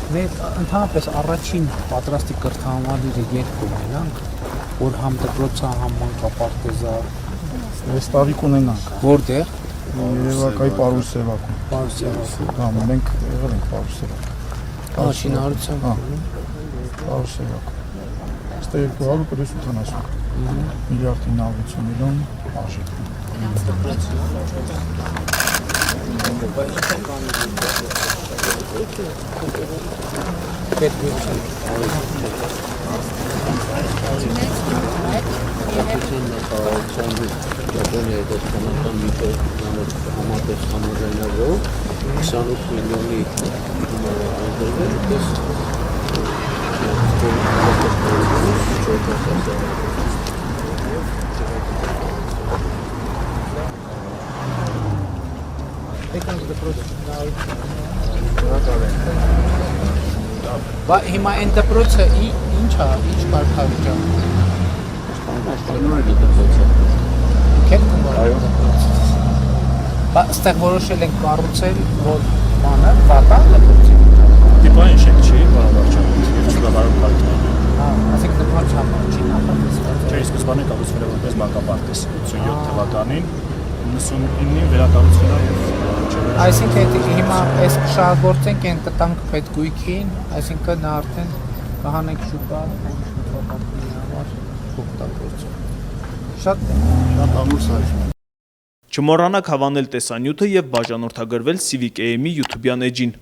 Մենք ընդհանրապես առաջին պատրաստի կրթահամալիրը երբ ունենանք, որ համ դպրոցը, համ մանկապարտեզը Այս տարի կունենանք։ Որտեղ? Երևակայի Պարուսևակում։ Պարուսևակում։ Հա, մենք եղել ենք Պարուսևակում։ Շինարարության։ Պարուսևակում։ Այստեղ 270 միլիարդ 950 միլիոն արժեք։ Japonia դեպքանական միջով համատեղ համաձայնագրով 28 միլիոնի այնտեղ Բա հիմա այն դպրոցը ինչ է, ինչ կարգավիճակ է։ Քեզ կոմարայո։ Բա ստեղ որոշել ենք կառուցել, որ բանը վատա դպրոցի։ Տիպային շենք չի, բարավարչան, չուղավարում կարգին։ Հա, ասենք դպրոց չի նախատեսված։ Չէ, սկզբանե կառուցվել է որպես մանկապարտեզ 87 թվականին, 99-ին վերակառուցվել է եւ Այսինքն հիմա այս շահագործենք այն կտանք պետգույքին, այսինքն նա արդեն կհանենք շուկա, նպատակի համար օգտագործում։ Շատ ամուր սարք։ Չմոռանաք հավանել տեսանյութը եւ բաժանորդագրվել Civic AM-ի YouTube-յան էջին։